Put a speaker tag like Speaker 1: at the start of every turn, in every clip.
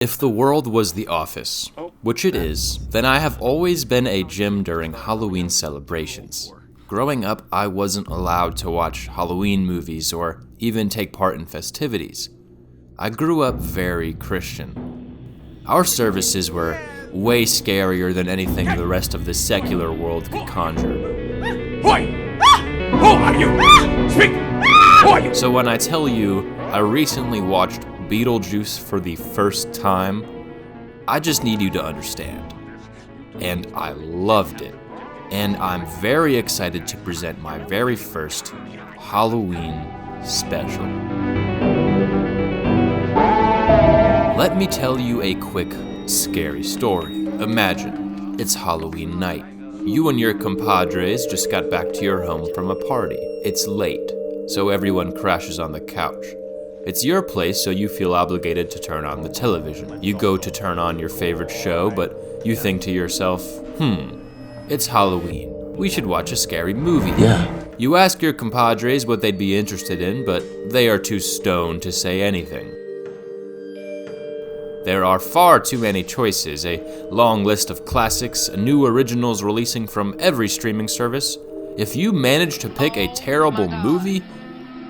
Speaker 1: If the world was the office, which it is, then I have always been a gym during Halloween celebrations. Growing up, I wasn't allowed to watch Halloween movies or even take part in festivities. I grew up very Christian. Our services were way scarier than anything the rest of the secular world could conjure.
Speaker 2: Who are you? Speak! Who are you?
Speaker 1: So when I tell you I recently watched Beetlejuice for the first time, I just need you to understand. And I loved it. And I'm very excited to present my very first Halloween special. Let me tell you a quick, scary story. Imagine, it's Halloween night. You and your compadres just got back to your home from a party. It's late, so everyone crashes on the couch. It's your place, so you feel obligated to turn on the television. You go to turn on your favorite show, but you think to yourself, it's Halloween. We should watch a scary movie.
Speaker 3: Yeah.
Speaker 1: You ask your compadres what they'd be interested in, but they are too stoned to say anything. There are far too many choices, a long list of classics, new originals releasing from every streaming service. If you manage to pick a terrible movie,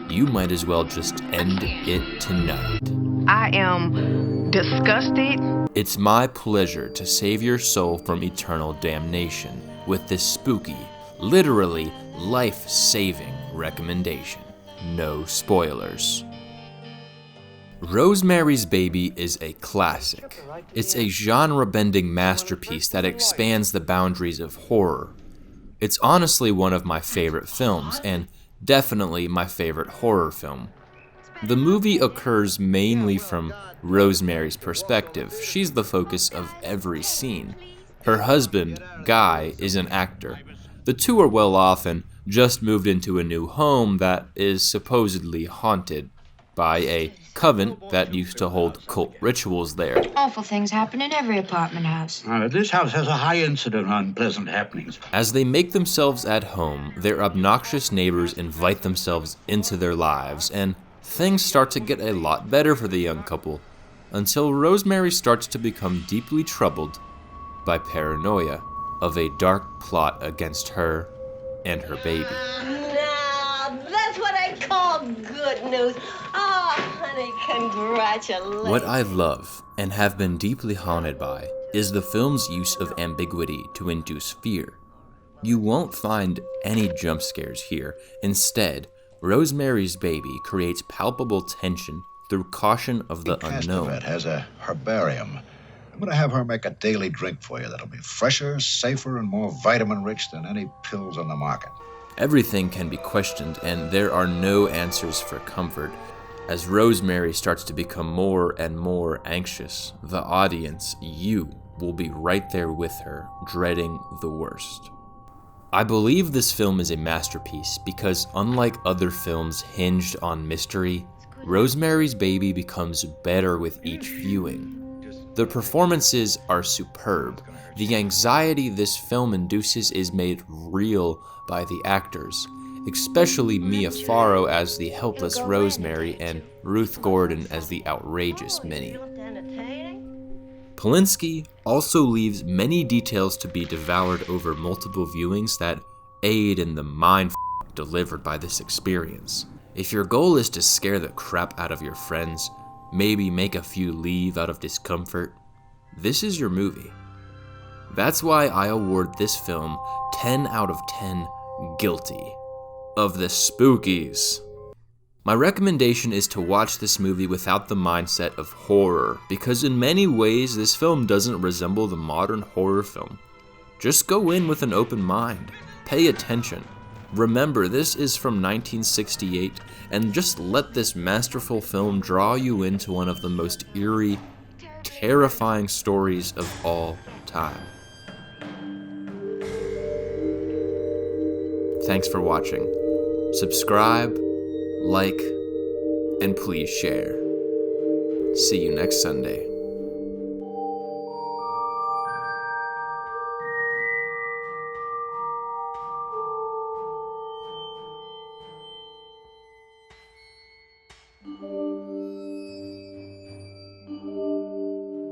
Speaker 1: you might as well just end it tonight.
Speaker 4: I am disgusted.
Speaker 1: It's my pleasure to save your soul from eternal damnation with this spooky, literally life-saving recommendation. No spoilers. Rosemary's Baby is a classic. It's a genre-bending masterpiece that expands the boundaries of horror. It's honestly one of my favorite films, and definitely my favorite horror film. The movie occurs mainly from Rosemary's perspective. She's the focus of every scene. Her husband, Guy, is an actor. The two are well off and just moved into a new home that is supposedly haunted by a coven that used to hold cult rituals there.
Speaker 5: Awful things happen in every apartment house.
Speaker 6: This house has a high incidence of unpleasant happenings.
Speaker 1: As they make themselves at home, their obnoxious neighbors invite themselves into their lives, and things start to get a lot better for the young couple, until Rosemary starts to become deeply troubled by paranoia of a dark plot against her and her baby.
Speaker 7: Now, that's what I call good news. Oh, honey, congratulations.
Speaker 1: What I love and have been deeply haunted by is the film's use of ambiguity to induce fear. You won't find any jump scares here. Instead, Rosemary's Baby creates palpable tension through caution of the unknown.
Speaker 8: Castevet has a herbarium. I'm going to have her make a daily drink for you that'll be fresher, safer, and more vitamin-rich than any pills on the market.
Speaker 1: Everything can be questioned, and there are no answers for comfort. As Rosemary starts to become more and more anxious, the audience, you, will be right there with her, dreading the worst. I believe this film is a masterpiece because, unlike other films hinged on mystery, Rosemary's Baby becomes better with each viewing. The performances are superb. The anxiety this film induces is made real by the actors, especially Mia Farrow as the helpless Rosemary and Ruth Gordon as the outrageous Minnie. Polanski also leaves many details to be devoured over multiple viewings that aid in the mind delivered by this experience. If your goal is to scare the crap out of your friends, maybe make a few leave out of discomfort, this is your movie. That's why I award this film 10 out of 10 guilty of the spookies. My recommendation is to watch this movie without the mindset of horror, because in many ways this film doesn't resemble the modern horror film. Just go in with an open mind. Pay attention. Remember, this is from 1968, and just let this masterful film draw you into one of the most eerie, terrifying stories of all time. Thanks for watching. Subscribe, like, and please share. See you next Sunday.